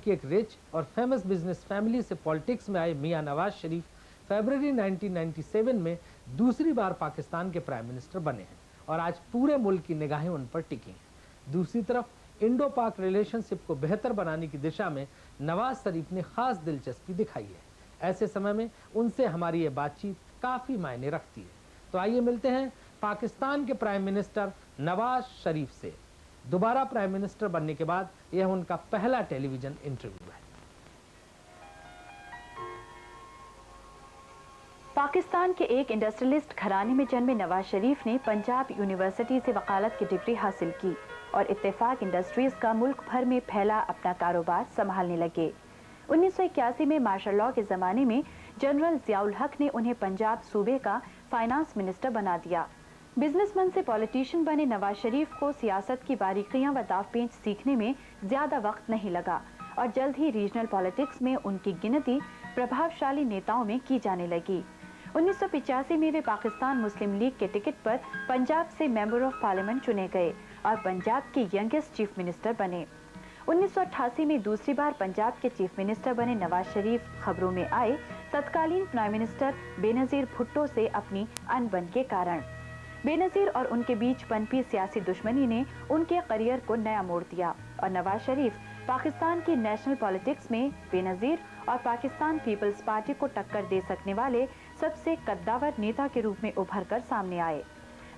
की एक रिच और फेमस बिजनेस फैमिली से पॉलिटिक्स में आए मियां नवाज शरीफ फरवरी 1997 में दूसरी बार पाकिस्तान के प्राइम मिनिस्टर बने हैं और आज पूरे मुल्क की निगाहें उन पर टिकी हैं। दूसरी तरफ इंडो पाक रिलेशनशिप को बेहतर बनाने की दिशा में नवाज शरीफ ने खास दिलचस्पी दिखाई है। ऐसे समय में उनसे हमारी ये बातचीत काफी मायने रखती है। तो आइए मिलते हैं पाकिस्तान के प्राइम मिनिस्टर नवाज शरीफ से। दोबारा प्राइम मिनिस्टर बनने के बाद यह उनका पहला टेलीविजन इंटरव्यू है। पाकिस्तान के एक इंडस्ट्रियलिस्ट घराने में जन्मे नवाज शरीफ ने पंजाब यूनिवर्सिटी से वकालत की डिग्री हासिल की और इत्तेफाक इंडस्ट्रीज का मुल्क भर में फैला अपना कारोबार संभालने लगे। 1981 में मार्शल लॉ के जमाने में जनरल जियाउल हक ने उन्हें पंजाब सूबे का फाइनेंस मिनिस्टर बना दिया। बिजनेसमैन से पॉलिटिशियन बने नवाज शरीफ को सियासत की बारीकियां व दावपेंच सीखने में ज्यादा वक्त नहीं लगा और जल्द ही रीजनल पॉलिटिक्स में उनकी गिनती प्रभावशाली नेताओं में की जाने लगी। 1985 में वे पाकिस्तान मुस्लिम लीग के टिकट पर पंजाब से मेंबर ऑफ पार्लियामेंट चुने गए और पंजाब के यंगेस्ट चीफ मिनिस्टर बने। 1988 में दूसरी बार पंजाब के चीफ मिनिस्टर बने नवाज शरीफ खबरों में आए तत्कालीन प्राइम मिनिस्टर बेनजीर भुट्टो से अपनी अनबन के कारण। बेनजीर और उनके बीच पनपी सियासी दुश्मनी ने उनके करियर को नया मोड़ दिया और नवाज शरीफ पाकिस्तान की नेशनल पॉलिटिक्स में बेनजीर और पाकिस्तान पीपल्स पार्टी को टक्कर दे सकने वाले सबसे कद्दावर नेता के रूप में उभर कर सामने आए।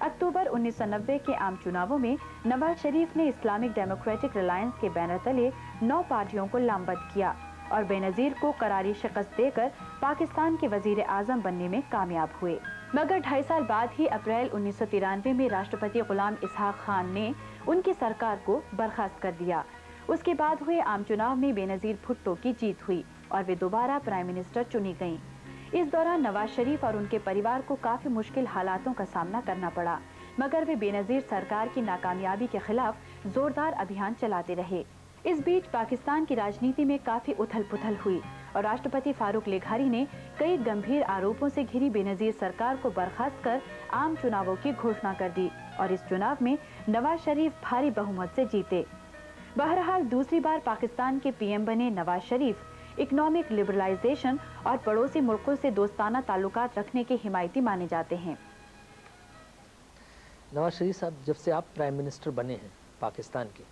अक्टूबर 1990 के आम चुनावों में नवाज शरीफ ने इस्लामिक डेमोक्रेटिक रिलायंस के बैनर तले 9 पार्टियों को लामबंद किया और बेनजीर को करारी शिकस्त देकर पाकिस्तान के वजीर आजम बनने में कामयाब हुए। मगर 2.5 साल बाद ही अप्रैल 1993 में राष्ट्रपति गुलाम इसहाक खान ने उनकी सरकार को बर्खास्त कर दिया। उसके बाद हुए आम चुनाव में बेनजीर भुट्टो की जीत हुई और वे दोबारा प्राइम मिनिस्टर चुनी गईं। इस दौरान नवाज शरीफ और उनके परिवार को काफी मुश्किल हालातों का सामना करना पड़ा, मगर वे बेनजीर सरकार की नाकामयाबी के खिलाफ जोरदार अभियान चलाते रहे। इस बीच पाकिस्तान की राजनीति में काफी उथल पुथल हुई और राष्ट्रपति फारूक लेघारी ने कई गंभीर आरोपों से घिरी बेनजीर सरकार को बर्खास्त कर आम चुनावों की घोषणा कर दी और इस चुनाव में नवाज शरीफ भारी बहुमत से जीते। बहरहाल दूसरी बार पाकिस्तान के पीएम बने नवाज शरीफ इकोनॉमिक लिबरलाइजेशन और पड़ोसी मुल्कों से दोस्ताना ताल्लुकात रखने के हिमायती माने जाते हैं। नवाज शरीफ साहब, जब से आप प्राइम मिनिस्टर बने हैं पाकिस्तान के,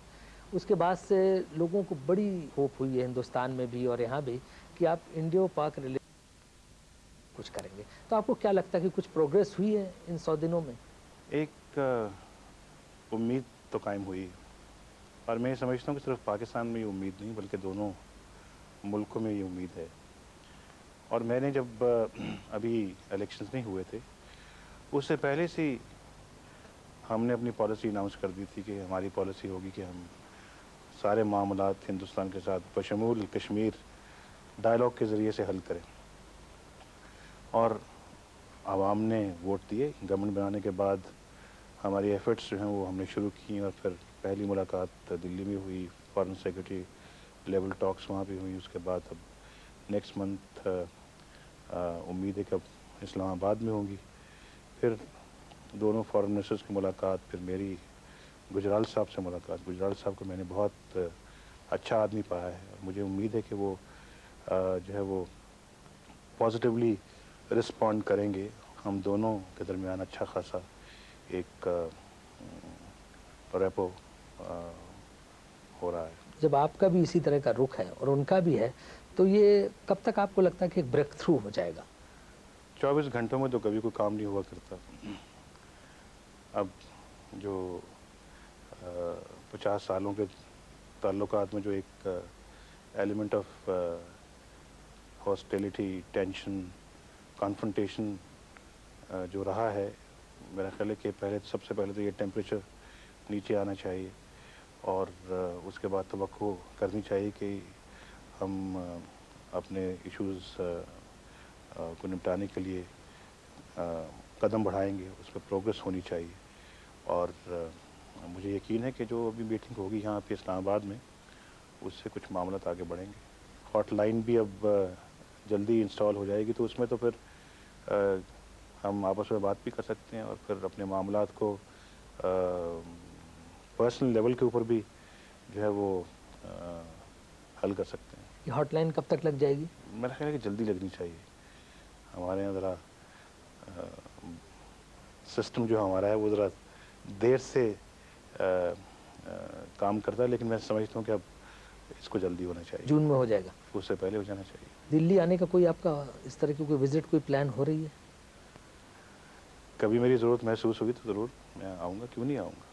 उसके बाद से लोगों को बड़ी होप हुई है हिंदुस्तान में भी और यहाँ भी कि आप इंडियो पाक रिलेशन कुछ करेंगे। तो आपको क्या लगता है कि कुछ प्रोग्रेस हुई है इन 100 दिनों में? एक उम्मीद तो कायम हुई और मैं समझता हूँ कि सिर्फ पाकिस्तान में ये उम्मीद नहीं बल्कि दोनों मुल्कों में ये उम्मीद है। और मैंने जब अभी इलेक्शंस नहीं हुए थे उससे पहले से हमने अपनी पॉलिसी अनाउंस कर दी थी कि हमारी पॉलिसी होगी कि हम सारे मामलात हिंदुस्तान के साथ बशमूल कश्मीर डायलॉग के ज़रिए से हल करें। और आवाम ने वोट दिए। गवर्नमेंट बनाने के बाद हमारी एफर्ट्स जो हैं वो हमने शुरू की और फिर पहली मुलाकात दिल्ली में हुई, फॉरेन सेक्रेटरी लेवल टॉक्स वहाँ पे हुई। उसके बाद अब नेक्स्ट मंथ उम्मीद है कि अब इस्लामाबाद में होंगी। फिर दोनों फॉरेन मिनिस्टर्स की मुलाकात, फिर मेरी गुजराल साहब से मुलाकात। गुजराल साहब को मैंने बहुत अच्छा आदमी पाया है और मुझे उम्मीद है कि वो जो है वो पॉजिटिवली रिस्पॉन्ड करेंगे। हम दोनों के दरमियान अच्छा खासा एक रेपो हो रहा है। जब आपका भी इसी तरह का रुख है और उनका भी है, तो ये कब तक आपको लगता है कि एक ब्रेक थ्रू हो जाएगा? 24 घंटों में तो कभी कोई काम नहीं हुआ करता। अब जो 50 सालों के ताल्लुकात में जो एक element of hostility, tension, confrontation जो रहा है, मेरा ख्याल है कि सबसे पहले तो ये टेम्परेचर नीचे आना चाहिए और उसके बाद तवक्को करनी चाहिए कि हम अपने इश्यूज़ को निपटाने के लिए कदम बढ़ाएंगे, उस पर प्रोग्रेस होनी चाहिए। और मुझे यकीन है कि जो अभी मीटिंग होगी यहाँ पे इस्लामाबाद में, उससे कुछ मामलात आगे बढ़ेंगे। हॉटलाइन भी अब जल्दी इंस्टॉल हो जाएगी, तो उसमें तो फिर हम आपस में बात भी कर सकते हैं और फिर अपने मामलात को पर्सनल लेवल के ऊपर भी जो है वो हल कर सकते हैं। ये हॉटलाइन कब तक लग जाएगी? मेरा ख्याल है कि जल्दी लगनी चाहिए। हमारे यहाँ ज़रा सिस्टम जो हमारा है वो ज़रा देर से काम करता है, लेकिन मैं समझता हूँ कि अब इसको जल्दी होना चाहिए। जून में हो जाएगा? उससे पहले हो जाना चाहिए। दिल्ली आने का कोई आपका इस तरह की कोई विजिट, कोई प्लान हो रही है? कभी मेरी ज़रूरत महसूस होगी तो ज़रूर मैं आऊँगा, क्यों नहीं आऊँगा।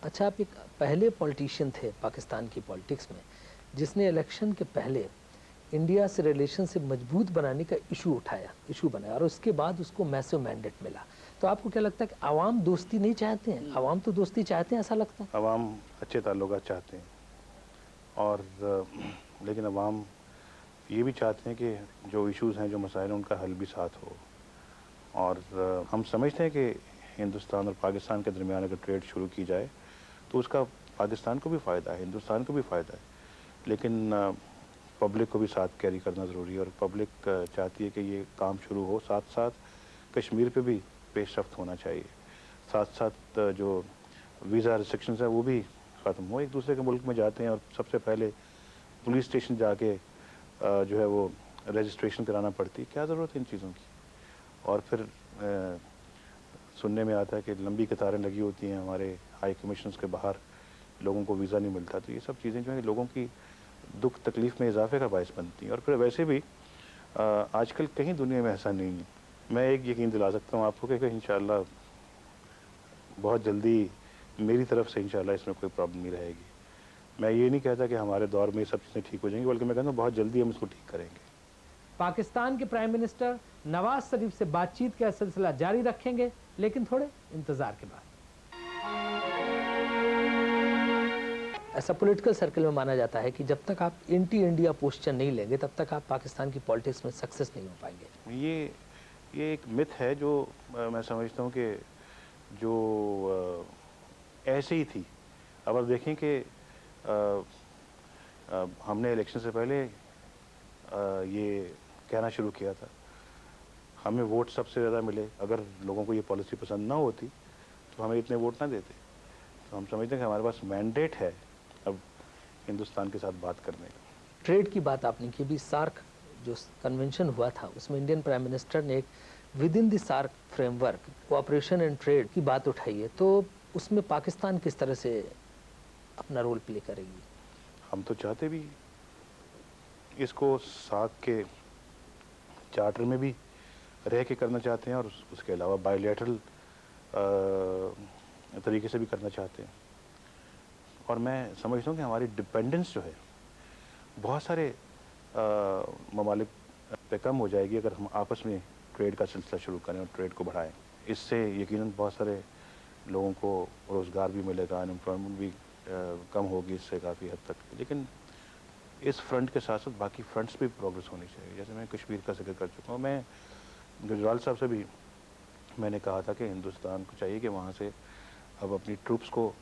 अच्छा, आप एक पहले पॉलिटिशियन थे पाकिस्तान की पॉलिटिक्स में जिसने इलेक्शन के पहले इंडिया से रिलेशनशिप मजबूत बनाने का इशू बनाया और उसके बाद उसको मैसिव मैंडेट मिला। तो आपको क्या लगता है कि आवाम दोस्ती नहीं चाहते हैं? आवाम तो दोस्ती चाहते हैं, ऐसा लगता है। अवाम अच्छे ताल्लुकात चाहते हैं और लेकिन अवाम ये भी चाहते हैं कि जो इश्यूज़ हैं, जो मसाइल हैं, उनका हल भी साथ हो। और हम समझते हैं कि हिंदुस्तान और पाकिस्तान के दरमियान अगर ट्रेड शुरू की जाए तो उसका पाकिस्तान को भी फ़ायदा है, हिंदुस्तान को भी फ़ायदा है, लेकिन पब्लिक को भी साथ कैरी करना ज़रूरी है। और पब्लिक चाहती है कि ये काम शुरू हो, साथ साथ कश्मीर पे भी पेशरफ्त होना चाहिए, साथ साथ जो वीज़ा रिस्ट्रिक्शंस है वो भी ख़त्म हो। एक दूसरे के मुल्क में जाते हैं और सबसे पहले पुलिस स्टेशन जाके जो है वो रजिस्ट्रेशन कराना पड़ती है। क्या ज़रूरत है इन चीज़ों की? और फिर सुनने में आता है कि लंबी कतारें लगी होती हैं हमारे हाई कमीशंस के बाहर, लोगों को वीज़ा नहीं मिलता। तो ये सब चीज़ें जो हैं लोगों की दुख तकलीफ़ में इजाफे का बायस बनती हैं। और फिर वैसे भी आजकल कहीं दुनिया में ऐसा नहीं है। मैं एक यकीन दिला सकता हूँ आपको कि इंशाअल्लाह बहुत जल्दी मेरी तरफ से इंशाअल्लाह इसमें कोई प्रॉब्लम नहीं रहेगी। मैं ये नहीं कहता कि हमारे दौर में ये सब चीज़ें ठीक हो जाएंगी, बल्कि मैं कहता हूँ बहुत जल्दी हम इसको ठीक करेंगे। पाकिस्तान के प्राइम मिनिस्टर नवाज शरीफ से बातचीत का सिलसिला जारी रखेंगे, लेकिन थोड़े इंतजार के बाद। ऐसा पॉलिटिकल सर्कल में माना जाता है कि जब तक आप एंटी इंडिया पोस्चर नहीं लेंगे तब तक आप पाकिस्तान की पॉलिटिक्स में सक्सेस नहीं हो पाएंगे। ये एक मिथ है जो मैं समझता हूँ कि जो ऐसे ही थी। अब आप देखें कि हमने इलेक्शन से पहले ये कहना शुरू किया था, हमें वोट सबसे ज़्यादा मिले। अगर लोगों को ये पॉलिसी पसंद ना होती तो हमें इतने वोट ना देते। तो हम समझते हैं कि हमारे पास मैंडेट है अब हिंदुस्तान के साथ बात करने का। ट्रेड की बात आपने की, अभी सार्क जो कन्वेंशन हुआ था उसमें इंडियन प्राइम मिनिस्टर ने एक within the SAARC framework cooperation and trade की बात उठाई है, तो उसमें पाकिस्तान किस तरह से अपना रोल प्ले करेगी? हम तो चाहते भी इसको सार्क के चार्टर में भी रह के करना चाहते हैं और उसके अलावा बायलैटरल तरीके से भी करना चाहते हैं। और मैं समझता हूँ कि हमारी डिपेंडेंस जो है बहुत सारे ममालिक पे कम हो जाएगी अगर हम आपस में ट्रेड का सिलसिला शुरू करें और ट्रेड को बढ़ाएं। इससे यकीनन बहुत सारे लोगों को रोज़गार भी मिलेगा, अनएम्प्लॉयमेंट भी कम होगी इससे काफ़ी हद तक। लेकिन इस फ्रंट के साथ साथ बाकी फ्रंट्स भी प्रोग्रेस होनी चाहिए। जैसे मैं कश्मीर का जिक्र कर चुका हूँ, मैं गुजराल साहब से भी मैंने कहा था कि हिंदुस्तान को चाहिए कि वहाँ से अब अपनी ट्रूप्स को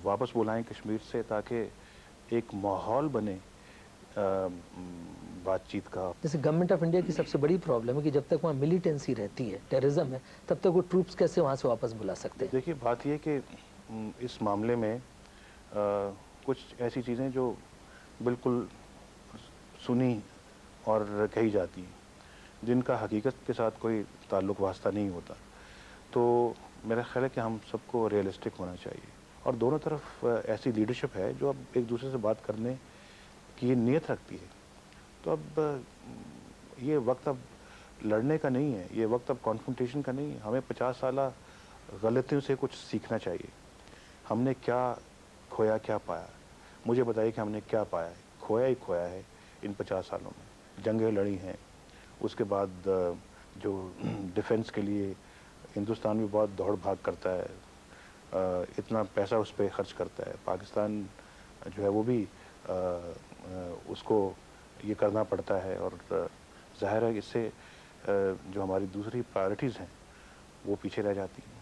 वापस बुलाएं कश्मीर से, ताकि एक माहौल बने बातचीत का। जैसे गवर्नमेंट ऑफ इंडिया की सबसे बड़ी प्रॉब्लम है कि जब तक वहाँ मिलिटेंसी रहती है, टेररिज्म है, तब तक वो ट्रूप्स कैसे वहाँ से वापस बुला सकते हैं? देखिए, बात ये कि इस मामले में कुछ ऐसी चीज़ें जो बिल्कुल सुनी और कही जाती हैं जिनका हकीकत के साथ कोई ताल्लुक़ वास्ता नहीं होता। तो मेरा ख्याल है कि हम सबको रियलिस्टिक होना चाहिए और दोनों तरफ ऐसी लीडरशिप है जो अब एक दूसरे से बात करने की नीयत रखती है। तो अब ये वक्त अब लड़ने का नहीं है, ये वक्त अब कॉन्फ्रंटेशन का नहीं है। हमें 50 साल गलतियों से कुछ सीखना चाहिए। हमने क्या खोया, क्या पाया? मुझे बताइए कि हमने क्या पाया है? खोया ही खोया है इन 50 सालों में। जंगें लड़ी हैं, उसके बाद जो डिफेंस के लिए हिंदुस्तान भी बहुत दौड़ भाग करता है, इतना पैसा उस पर खर्च करता है। पाकिस्तान जो है वो भी उसको ये करना पड़ता है और ज़ाहिर है इससे जो हमारी दूसरी प्रायोरिटीज़ हैं वो पीछे रह जाती हैं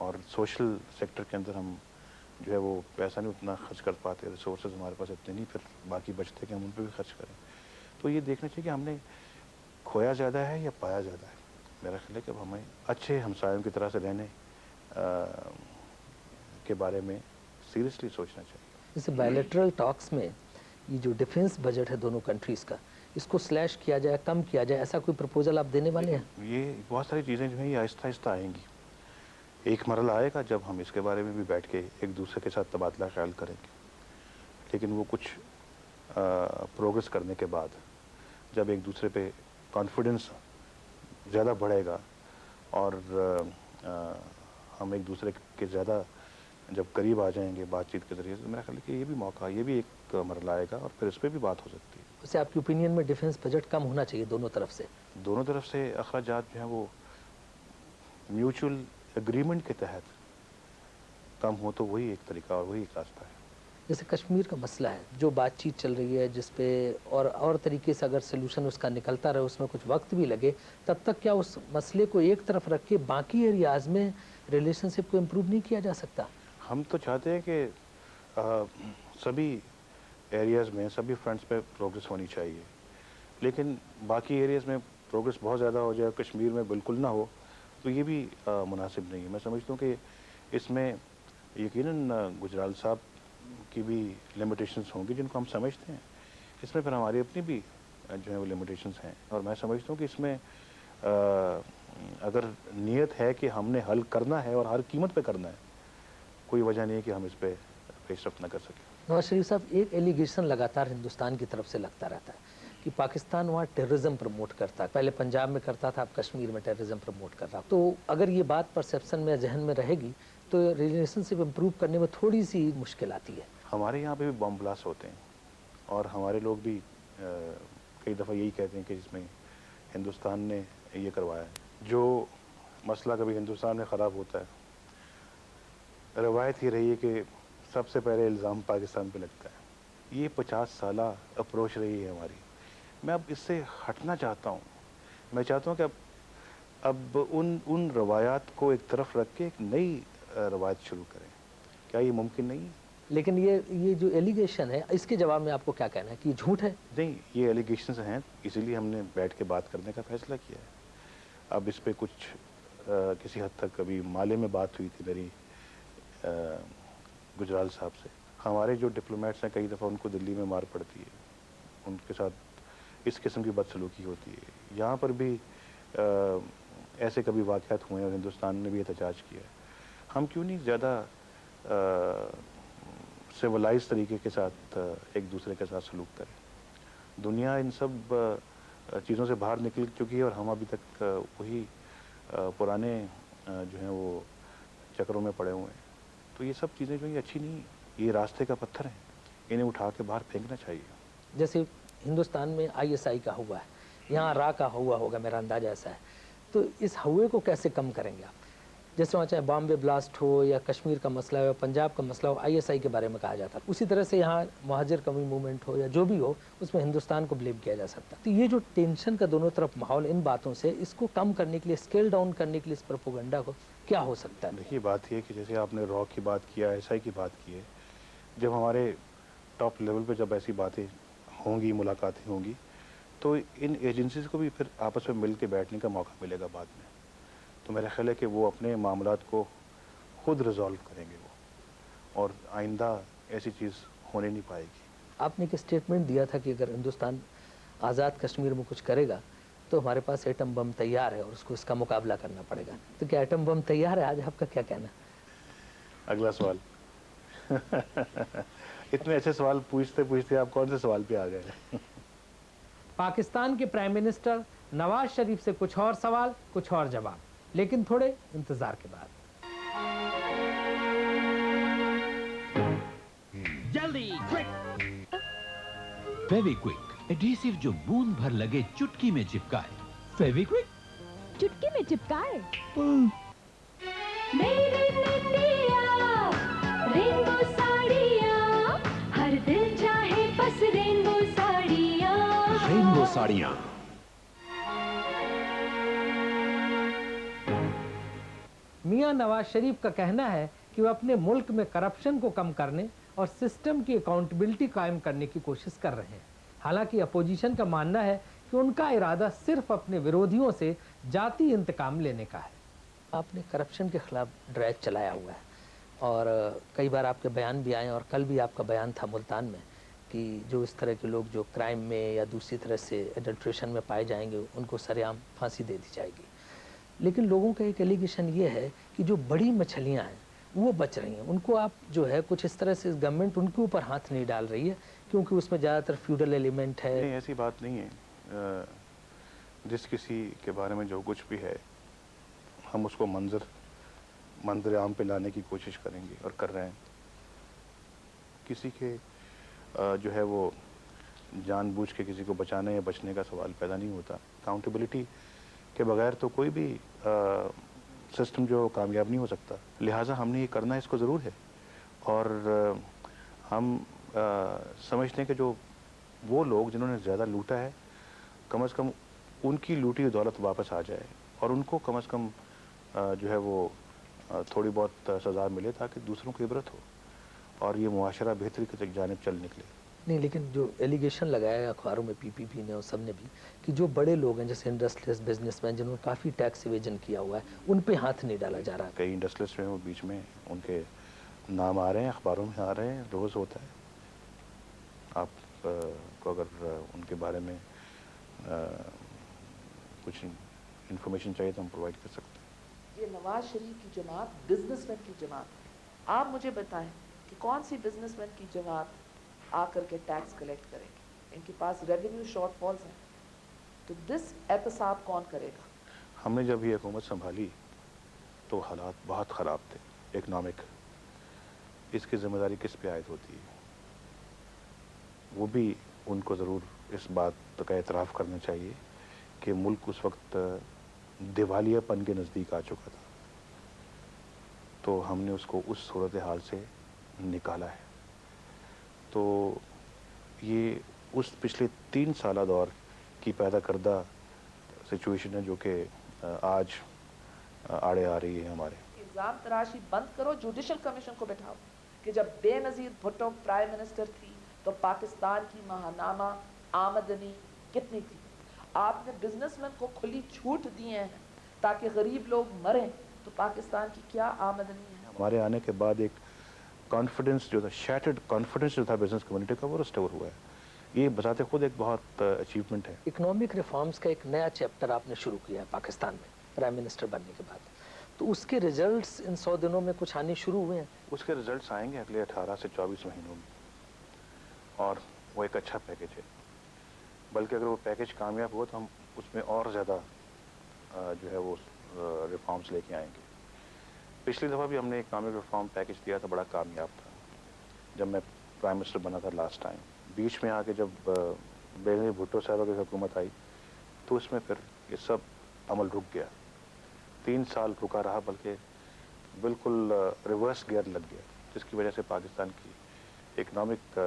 और सोशल सेक्टर के अंदर हम जो है वो पैसा नहीं उतना खर्च कर पाते, रिसोर्सेज हमारे पास इतने नहीं, फिर बाकी बचते कि हम उन पर भी खर्च करें। तो ये देखना चाहिए कि हमने खोया ज़्यादा है या पाया ज़्यादा है। मेरा ख्याल है कि अब हमें अच्छे हमसायों की तरह से रहने के बारे में सीरियसली सोचना चाहिए। जैसे बायलैटरल टॉक्स में ये जो डिफेंस बजट है दोनों कंट्रीज़ का, इसको स्लैश किया जाए, कम किया जाए, ऐसा कोई प्रपोजल आप देने वाले हैं? ये बहुत सारी चीज़ें जो हैं ये आहिस्ता आहिस्ता आएंगी। एक मरला आएगा जब हम इसके बारे में भी बैठ के एक दूसरे के साथ तबादला ख्याल करेंगे, लेकिन वो कुछ प्रोग्रेस करने के बाद जब एक दूसरे पे कॉन्फिडेंस ज़्यादा बढ़ेगा और हम एक दूसरे के ज़्यादा जब करीब आ जाएंगे बातचीत के ज़रिए, तो मेरा ख्याल है कि ये भी मौका, ये भी एक मरला आएगा और फिर इस पर भी बात हो सकती है। वैसे आपकी ओपिनियन में डिफेंस बजट कम होना चाहिए दोनों तरफ से? दोनों तरफ से अखराजात जो हैं वो म्यूचुअल एग्रीमेंट के तहत कम हो तो वही एक तरीका और वही एक रास्ता है। जैसे कश्मीर का मसला है, जो बातचीत चल रही है जिस पे और तरीके से अगर सोल्यूशन उसका निकलता रहे, उसमें कुछ वक्त भी लगे, तब तक क्या उस मसले को एक तरफ रख के बाकी एरियाज़ में रिलेशनशिप को इम्प्रूव नहीं किया जा सकता? हम तो चाहते हैं कि सभी एरियाज़ में, सभी फ्रंट्स पे प्रोग्रेस होनी चाहिए, लेकिन बाकी एरियाज़ में प्रोग्रेस बहुत ज़्यादा हो जाए, कश्मीर में बिल्कुल ना हो, तो ये भी मुनासिब नहीं है। मैं समझता हूँ कि इसमें यकीनन गुजराल साहब की भी लिमिटेशंस होंगी जिनको हम समझते हैं, इसमें फिर हमारी अपनी भी जो है वो लिमिटेशंस हैं, और मैं समझता हूँ कि इसमें अगर नीयत है कि हमने हल करना है और हर कीमत पे करना है, कोई वजह नहीं है कि हम इस पे पेशरफ्त न कर सकें। नवाज शरीफ साहब, एक एलिगेशन लगातार हिंदुस्तान की तरफ से लगता रहता है कि पाकिस्तान वहाँ टेररिज्म प्रमोट करता है, पहले पंजाब में करता था, अब कश्मीर में टेररिज्म प्रमोट कर रहा। तो अगर ये बात परसेप्शन में, जहन में रहेगी, तो रिलेशनशिप इम्प्रूव करने में थोड़ी सी मुश्किल आती है। हमारे यहाँ पे भी बम ब्लास्ट होते हैं और हमारे लोग भी कई दफ़ा यही कहते हैं कि इसमें हिंदुस्तान ने ये करवाया है। जो मसला कभी हिंदुस्तान में ख़राब होता है, रवायत ये रही है कि सबसे पहले इल्ज़ाम पाकिस्तान पे लगता है। ये 50 साला अप्रोच रही है हमारी। मैं अब इससे हटना चाहता हूँ। मैं चाहता हूँ कि अब उन रवायात को एक तरफ रख के एक नई रवायत शुरू करें। क्या ये मुमकिन नहीं है? लेकिन ये जो एलिगेशन है, इसके जवाब में आपको क्या कहना है कि झूठ है? नहीं, ये एलिगेशंस हैं, इसीलिए हमने बैठ के बात करने का फैसला किया है। अब इस पे कुछ किसी हद तक कभी माले में बात हुई थी मेरी गुजराल साहब से। हमारे जो डिप्लोमेट्स हैं, कई दफ़ा उनको दिल्ली में मार पड़ती है, उनके साथ इस किस्म की बदसलूकी होती है। यहाँ पर भी ऐसे कभी वाक़यात हुए हैं और हिंदुस्तान ने भी एहतजाज किया है। हम क्यों नहीं ज़्यादा सिविलाइज तरीके के साथ एक दूसरे के साथ सलूक करें? दुनिया इन सब चीज़ों से बाहर निकल चुकी है और हम अभी तक वही पुराने जो हैं वो चक्रों में पड़े हुए हैं। तो ये सब चीज़ें जो ये अच्छी नहीं, ये रास्ते का पत्थर हैं, इन्हें उठा के बाहर फेंकना चाहिए। जैसे हिंदुस्तान में ISI का हुआ है, यहाँ रा का हुआ होगा, मेरा अंदाजा ऐसा है। तो इस हुए को कैसे कम करेंगे आप? जैसे वहाँ चाहे बॉम्बे ब्लास्ट हो या कश्मीर का मसला हो या पंजाब का मसला हो, ISI के बारे में कहा जाता है। उसी तरह से यहाँ महाजिर कमी मूवमेंट हो या जो भी हो, उसमें हिंदुस्तान को ब्लेम किया जा सकता है। तो ये जो टेंशन का दोनों तरफ माहौल, इन बातों से इसको कम करने के लिए, स्केल डाउन करने के लिए इस प्रोपेगेंडा को क्या हो सकता है? देखिए, बात ये है कि जैसे आपने रॉ की बात किया, ISI की बात की है, जब हमारे टॉप लेवल पे जब ऐसी बातें होंगी, मुलाकातें होंगी, तो इन एजेंसीज़ को भी फिर आपस में मिल के बैठने का मौका मिलेगा बाद में। तो मेरा ख्याल है कि वो अपने मामलात को खुद रिजॉल्व करेंगे वो, और आइंदा ऐसी चीज़ होने नहीं पाएगी। आपने एक स्टेटमेंट दिया था कि अगर हिंदुस्तान आज़ाद कश्मीर में कुछ करेगा तो हमारे पास एटम बम तैयार है और उसको इसका मुकाबला करना पड़ेगा। तो क्या एटम बम तैयार है? आज आपका क्या कहना है? अगला सवाल। इतने अच्छे सवाल पूछते पूछते आप कौन से सवाल पे आ गए? पाकिस्तान के प्राइम मिनिस्टर नवाज शरीफ से कुछ और सवाल, कुछ और जवाब, लेकिन थोड़े इंतजार के बाद। जल्दी, क्विक। फेविक्विक एडहेसिव जो बूंद भर लगे चुटकी में चिपकाए। फेविक्विक चुटकी में चिपकाए। मेरे इंडिया, रेनबो साड़ियाँ, हर दिल चाहे बस रेनबो साड़ियाँ। रेनबो साड़ियाँ। मियां नवाज शरीफ का कहना है कि वो अपने मुल्क में करप्शन को कम करने और सिस्टम की अकाउंटेबिलिटी कायम करने की कोशिश कर रहे हैं। हालांकि अपोजिशन का मानना है कि उनका इरादा सिर्फ अपने विरोधियों से जाती इंतकाम लेने का है। आपने करप्शन के खिलाफ ड्राइव चलाया हुआ है और कई बार आपके बयान भी आए, और कल भी आपका बयान था मुल्तान में کہ جو اس طرح کے لوگ جو کرائم میں یا دوسری طرح سے ایڈلٹریشن میں پائے جائیں گے ان کو سرعام پھانسی دے دی جائے گی. لیکن لوگوں کا ایک ایلیگیشن یہ ہے کہ جو بڑی مچھلیاں ہیں وہ بچ رہی ہیں, ان کو آپ جو ہے کچھ اس طرح سے گورنمنٹ ان کے اوپر ہاتھ نہیں ڈال رہی ہے کیونکہ اس میں زیادہ تر فیوڈل ایلیمنٹ ہے. نہیں, ایسی بات نہیں ہے. جس کسی کے بارے میں جو کچھ بھی ہے ہم اس کو منظر عام پہ لانے کی کوشش کریں گے اور کر رہے ہیں. کسی کے جو ہے وہ جان بوجھ کے کسی کو بچانے یا بچنے کا سوال پیدا نہیں ہوتا. اکاؤنٹیبلٹی کے بغیر تو کوئی بھی سسٹم جو کامیاب نہیں ہو سکتا. لہٰذا ہم نے یہ کرنا اس کو ضرور ہے, اور ہم سمجھتے ہیں کہ جو وہ لوگ جنہوں نے زیادہ لوٹا ہے کم از کم ان کی لوٹی ہوئی دولت واپس آ جائے, اور ان کو کم از کم جو ہے وہ تھوڑی بہت سزا ملے تاکہ دوسروں کو عبرت ہو اور یہ معاشرہ بہتری کی جانب چل نکلے. نہیں, لیکن جو ایلیگیشن لگایا ہے اخباروں میں پی پی پی نے اور سب نے بھی کہ جو بڑے لوگ ہیں جیسے انڈسٹریلسٹ بزنس مین جنہوں نے کافی ٹیکس ایویژن کیا ہوا ہے ان پہ ہاتھ نہیں ڈالا جا رہا. کئی انڈسٹریلسٹ ہیں وہ بیچ میں ان کے نام آ رہے ہیں, اخباروں میں آ رہے ہیں, روز ہوتا ہے. آپ کو اگر ان کے بارے میں کچھ انفارمیشن چاہیے تو ہم پرووائڈ کر سکتے ہیں. یہ نواز شریف کی جماعت بزنس مین کی جماعت ہے. آپ مجھے بتائیں کہ کون سی بزنس مین کی جماعت آ کر کے ٹیکس کلیکٹ کرے گی؟ ان کے پاس ریونیو شارٹ فالز ہیں, تو دس احتساب کون کرے گا؟ ہم نے جب یہ حکومت سنبھالی تو حالات بہت خراب تھے اکنامک. اس کی ذمہ داری کس پہ عائد ہوتی ہے؟ وہ بھی ان کو ضرور اس بات کا اعتراف کرنا چاہیے کہ ملک اس وقت دیوالیہ پن کے نزدیک آ چکا تھا, تو ہم نے اس کو اس صورتحال سے نکالا ہے. تو یہ اس پچھلے 3 سالہ دور کی پیدا کردہ سچویشن ہے جو کہ آج آڑے آ رہی ہے ہمارے. الزام تراشی بند کرو, جوڈیشل کمیشن کو بٹھاؤ کہ جب بے نظیر بھٹو پرائم منسٹر تھی تو پاکستان کی ماہانامہ آمدنی کتنی تھی؟ آپ نے بزنس مین کو کھلی چھوٹ دیے ہیں تاکہ غریب لوگ مریں, تو پاکستان کی کیا آمدنی ہے؟ ہمارے آنے کے بعد ایک کانفیڈنس جو تھا, شیٹرڈ کانفیڈنس جو تھا بزنس کمیونٹی کا, وہ ریسٹور ہوا ہے. یہ بذات خود ایک بہت اچیومنٹ ہے. اکنامک ریفارمز کا ایک نیا چیپٹر آپ نے شروع کیا ہے پاکستان میں پرائم منسٹر بننے کے بعد, تو اس کے ریزلٹس ان 100 دنوں میں کچھ آنے شروع ہوئے ہیں؟ اس کے ریزلٹس آئیں گے اگلے 18 سے 24 مہینوں میں, اور وہ ایک اچھا پیکیج ہے. بلکہ اگر وہ پیکیج کامیاب ہو تو ہم اس میں اور زیادہ جو ہے وہ ریفارمز لے کے آئیں گے. پچھلی دفعہ بھی ہم نے اکنامک ریفارم پیکیج دیا تھا, بڑا کامیاب تھا جب میں پرائم منسٹر بنا تھا لاسٹ ٹائم. بیچ میں آ کے جب بینظیر بھٹو صاحبہ کی حکومت آئی تو اس میں پھر یہ سب عمل رک گیا. 3 سال رکا رہا, بلکہ بالکل ریورس گیئر لگ گیا, جس کی وجہ سے پاکستان کی اکنامک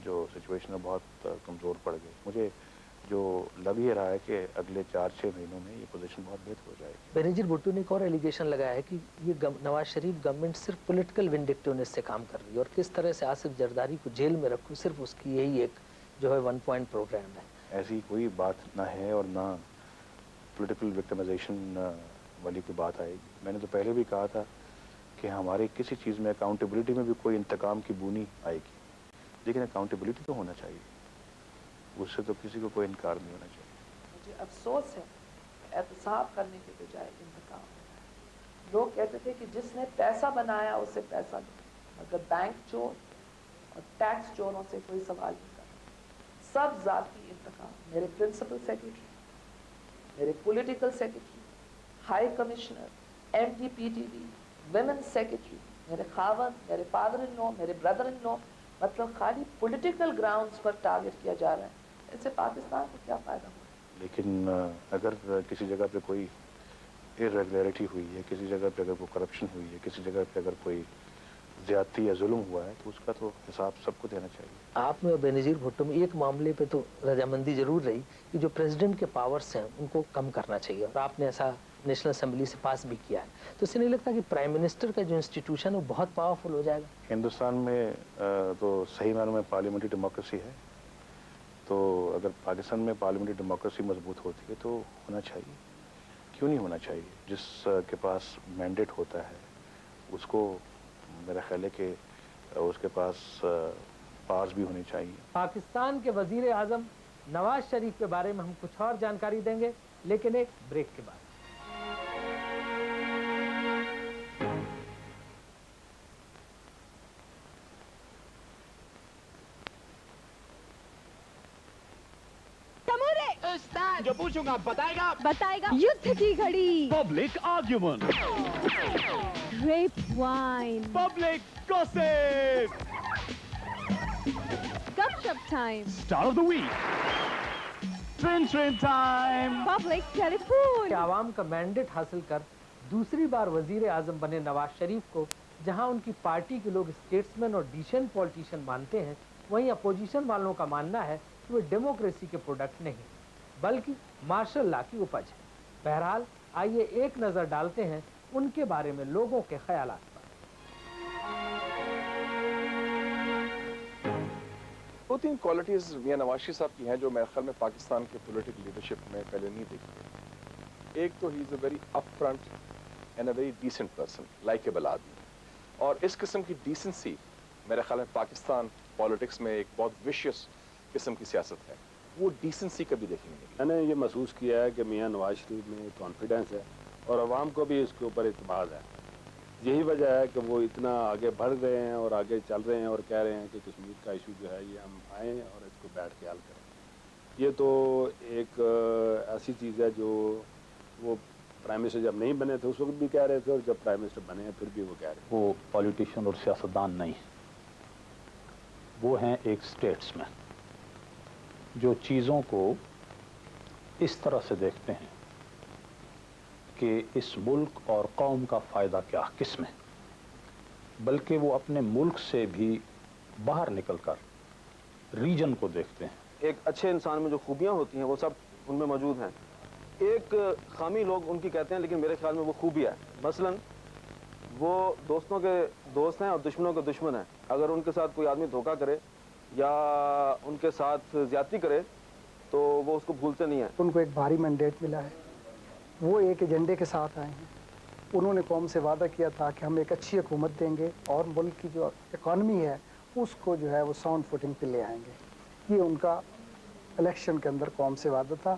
جو سچویشن ہے بہت کمزور پڑ گئی. مجھے جو لگ یہ رہا ہے کہ اگلے 4-6 مہینوں میں یہ پوزیشن بہت بہتر ہو جائے گی. بینظیر بھٹو نے ایک اور ایلیگیشن لگایا ہے کہ یہ نواز شریف گورنمنٹ صرف پولیٹیکل ونڈکٹیونیس سے کام کر رہی ہے اور کس طرح سے آصف زرداری کو جیل میں رکھو صرف اس کی یہی ایک جو ہے 1 پوائنٹ پروگرام ہے. ایسی کوئی بات نہ ہے اور نہ پولیٹیکل وکٹمائزیشن والی کوئی بات آئے گی. میں نے تو پہلے بھی کہا تھا کہ ہماری کسی چیز میں اکاؤنٹیبلٹی میں بھی کوئی انتقام کی بونی آئے گی, لیکن اکاؤنٹیبلٹی تو ہونا چاہیے, اس سے تو کسی کو کوئی انکار نہیں ہونا چاہیے. مجھے افسوس ہے احتساب کرنے کے بجائے انتقام. لوگ کہتے تھے کہ جس نے پیسہ بنایا اسے پیسہ دو, مگر بینک چور اور ٹیکس چوروں سے کوئی سوال نہیں کرتا. سب ذاتی انتقام. میرے پرنسپل سیکرٹری, میرے political secretary, high commissioner, M D P T V, women secretary, میرے خاوند, میرے فادر ان لو, میرے بردر ان لو, مطلب خالی پولیٹیکل گراؤنڈز پر ٹارگٹ کیا جا رہا ہے. اس سے پاکستان کو کیا فائدہ ہوا؟ لیکن اگر کسی جگہ پہ کوئی ارریگولیرٹی ہوئی ہے, کسی جگہ پہ اگر کوئی کرپشن ہوئی ہے, کسی جگہ پہ اگر کوئی زیادتی یا ظلم ہوا ہے تو اس کا تو حساب سب کو دینا چاہیے. آپ میں اور بینظیر بھٹو میں ایک معاملے پہ تو رضامندی ضرور رہی کہ جو پریزیڈنٹ کے پاورز ہیں ان کو کم کرنا چاہیے, اور آپ نے ایسا نیشنل اسمبلی سے پاس بھی کیا ہے. تو اس سے نہیں لگتا کہ پرائم منسٹر کا جو انسٹیٹیوشن ہے وہ بہت پاورفل ہو جائے گا؟ ہندوستان میں تو صحیح معنوں میں پارلیمنٹری ڈیموکریسی ہے, تو اگر پاکستان میں پارلیمنٹری ڈیموکریسی مضبوط ہوتی ہے تو ہونا چاہیے. کیوں نہیں ہونا چاہیے؟ جس کے پاس مینڈیٹ ہوتا ہے اس کو میرا خیال ہے کہ اس کے پاس पास भी होने चाहिए। पाकिस्तान के वजीर आजम नवाज शरीफ के बारे में हम कुछ और जानकारी देंगे, लेकिन एक ब्रेक के बाद। जो पूछूंगा बताएगा युद्ध की घड़ी, public argument, grape wine, public gossip, गपशप time, star of the week, train time, public telephone. कि आवाम का मैंडेट हासिल कर दूसरी बार वजीर आजम बने नवाज शरीफ को जहां उनकी पार्टी के लोग स्टेट्समैन और डिसेंट पॉलिटिशियन मानते हैं, वहीं अपोजिशन वालों का मानना है कि वे डेमोक्रेसी के प्रोडक्ट नहीं बल्कि मार्शल लॉ की उपज है। बहरहाल आइए एक नजर डालते हैं उनके बारे में लोगों के ख्यालात पर। दो तीन क्वालिटीज मियां नवाज शरीफ साहब की हैं जो मेरे ख्याल में पाकिस्तान के पॉलिटिकल लीडरशिप में पहले नहीं देखी। एक तो he is a very upfront and a very decent person, likeable आदमी, और इस किस्म की डिसेंसी मेरे ख्याल में पाकिस्तान पॉलिटिक्स में एक बहुत विशियस किस्म की सियासत है, वो डिसेंसी कभी देखी नहीं मिली। मैंने ये महसूस किया है कि मियां नवाज शरीफ में कॉन्फिडेंस है और आवाम को भी इसके ऊपर इत्मीनान है। यही वजह है कि वो इतना आगे बढ़ गए हैं और आगे चल रहे हैं और कह रहे हैं कि कश्मीर का इशू जो है ये हम आएँ और इसको बैठ के हल करें। ये तो एक ऐसी चीज़ है जो वो प्राइम मिनिस्टर जब नहीं बने थे उस वक्त भी कह रहे थे और जब प्राइम मिनिस्टर बने हैं फिर भी वो कह रहे हैं। वो पॉलिटिशियन और सियासतदान नहीं, वो हैं एक स्टेट्समैन जो चीज़ों को इस तरह से देखते हैं कि इस मुल्क और कौम का फ़ायदा क्या किस में, बल्कि वो अपने मुल्क से भी बाहर निकलकर रीजन को देखते हैं। एक अच्छे इंसान में जो खूबियाँ होती हैं वो सब उनमें मौजूद हैं। एक खामी लोग उनकी कहते हैं लेकिन मेरे ख्याल में वो खूबी है। मसलन वो दोस्तों के दोस्त हैं और दुश्मनों के दुश्मन हैं। अगर उनके साथ कोई आदमी धोखा करे या उनके साथ ज्यादती करे तो वो उसको भूलते नहीं हैं। उनको एक भारी मैंडेट मिला है, वो एक एजेंडे के साथ आए हैं। उन्होंने कौम से वादा किया था कि हम एक अच्छी हुकूमत देंगे और मुल्क की जो इकॉनमी है उसको जो है वो साउंड फुटिंग पे ले आएंगे। ये उनका इलेक्शन के अंदर कौम से वादा था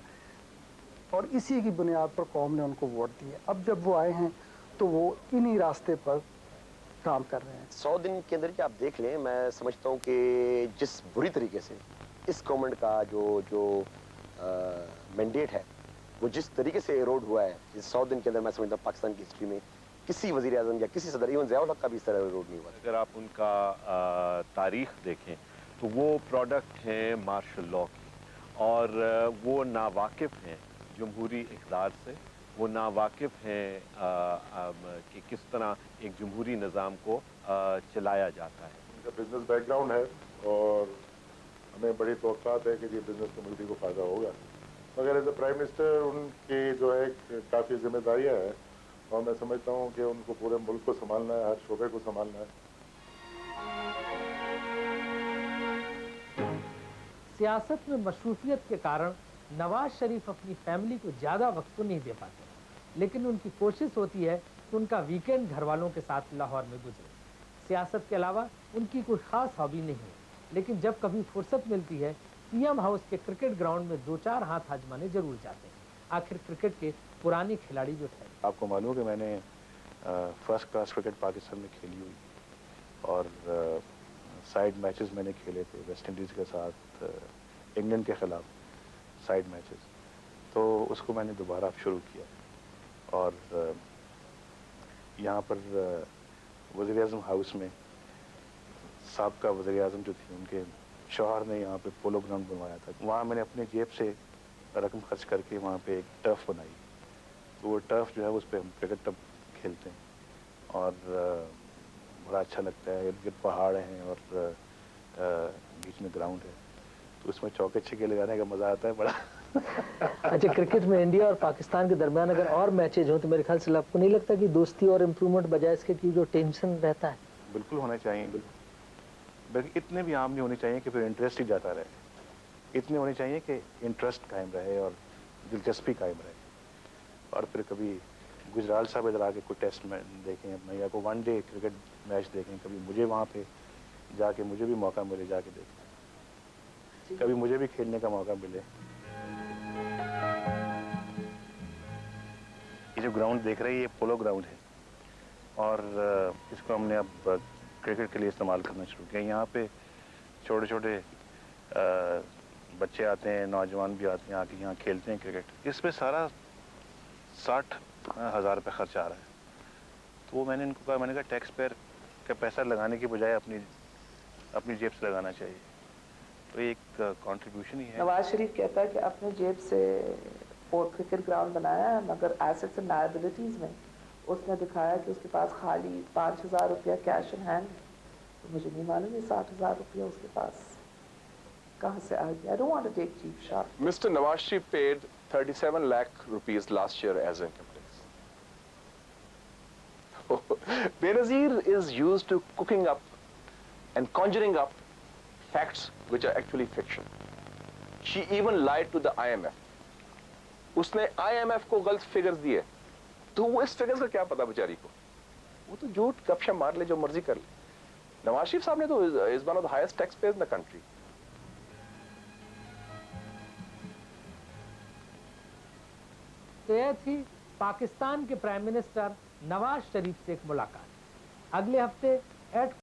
और इसी की बुनियाद पर कौम ने उनको वोट दिया। अब जब वो आए हैं तो वो इन्हीं रास्ते पर काम कर रहे हैं। 100 दिन के अंदर कि आप देख लें, मैं समझता हूँ कि जिस बुरी तरीके से इस गवर्नमेंट का जो मैंडेट है वो जिस तरीके से एरोड हुआ है, इस 100 दिन के अंदर मैं समझता हूँ पाकिस्तान की हिस्ट्री में किसी वज़ीर आज़म या किसी सदर, इवन ज़ियाउल हक़ का भी इस तरह एरोड नहीं हुआ। अगर आप उनका तारीख देखें तो वो प्रोडक्ट हैं मार्शल लॉ की, और वो नावाकिफ़ हैं जमहूरी इक़्तिदार से, वो नावाकिफ़ हैं कि किस तरह एक जमहूरी निज़ाम को चलाया जाता है। उनका बिजनेस बैकग्राउंड है और हमें बड़ी तवक्कात है कि ये बिजनेस कम्युनिटी को फ़ायदा होगा। मगर एज ए प्राइम मिनिस्टर उनकी जो है काफ़ी जिम्मेदारियाँ हैं और मैं समझता हूँ कि उनको पूरे मुल्क को संभालना है, हर शोबे को संभालना है। सियासत में मशरूफियत के कारण नवाज शरीफ अपनी फैमिली को ज़्यादा वक्त तो नहीं दे पाते, लेकिन उनकी कोशिश होती है कि उनका वीकेंड घर वालों के साथ लाहौर में गुजरे। सियासत के अलावा उनकी कोई ख़ास हॉबी नहीं है, लेकिन जब कभी फुर्सत मिलती है सीएम हाउस के क्रिकेट ग्राउंड में 2-4 हाथ आजमाने जरूर जाते हैं। आखिर क्रिकेट के पुराने खिलाड़ी जो थे। आपको मालूम है कि मैंने फर्स्ट क्लास क्रिकेट पाकिस्तान में खेली हुई और साइड मैचेस मैंने खेले थे वेस्ट इंडीज़ के साथ, इंग्लैंड के ख़िलाफ़ साइड मैचेस, तो उसको मैंने दोबारा शुरू किया। और यहाँ पर वज़ीर-ए-आज़म हाउस में साबका वज़ीर-ए-आज़म जो थे उनके शौहर ने यहाँ पे पोलो ग्राउंड बनवाया था। वहाँ मैंने अपने जेब से रकम खर्च करके वहाँ पे एक टर्फ बनाई, तो वो टर्फ जो है उस पर हम क्रिकेट टब खेलते हैं और बड़ा अच्छा लगता है। इर्द गिर्द पहाड़ हैं और बीच में ग्राउंड है, तो उसमें चौके छक्के लगाने का मज़ा आता है बड़ा। अच्छा, क्रिकेट में इंडिया और पाकिस्तान के दरमियान अगर और मैचेज हों तो मेरे ख्याल से आपको नहीं लगता कि दोस्ती और इम्प्रूवमेंट बजाय इसके कि जो टेंशन रहता है? बिल्कुल होना चाहिए, बिल्कुल, बल्कि इतने भी आम नहीं होने चाहिए कि फिर इंटरेस्ट ही जाता रहे। इतने होने चाहिए कि इंटरेस्ट कायम रहे और दिलचस्पी कायम रहे। और फिर कभी गुजराल साहब इधर आके कोई टेस्ट में देखें अपना, या कोई वन डे क्रिकेट मैच देखें, कभी मुझे वहाँ पे जाके मुझे भी मौका मिले जाके देखने, कभी मुझे भी खेलने का मौका मिले। ये जो ग्राउंड देख रहे हैं ये पोलो ग्राउंड है और इसको हमने अब क्रिकेट के लिए इस्तेमाल करना शुरू किया। यहाँ पे छोटे छोटे बच्चे आते हैं, नौजवान भी आते हैं, आके यहाँ खेलते हैं क्रिकेट। इस पे सारा 60,000 रुपये खर्च आ रहा है। तो वो मैंने इनको कहा, मैंने कहा टैक्स पेयर का पैसा लगाने की बजाय अपनी जेब से लगाना चाहिए। तो एक कंट्रीब्यूशन ही है। नवाज शरीफ कहता है कि अपने जेब से और क्रिकेट ग्राउंड बनाया है, मगर एसेट्स एंड लायबिलिटीज में उसने दिखाया कि उसके पास खाली 5,000 रुपया कैश इन हैंड। तो मुझे नहीं मालूम ये 60,000 रुपया उसके पास कहाँ से आ गया। I don't want to take cheap shot. Mr. Nawaz Sharif paid 37 lakh rupees last year as income tax. Benazir is used to cooking up and conjuring up facts which are actually fiction. She even lied to the IMF. उसने IMF को गलत figures दिए, तो वो इस figures का क्या पता बेचारी को। वो तो झूठ गपशप मार ले, जो मर्जी कर ले। नवाज शरीफ साहब ने तो is one of the highest tax pairs in the country. तो यह थी पाकिस्तान के प्राइम मिनिस्टर नवाज शरीफ से एक मुलाकात। अगले हफ्ते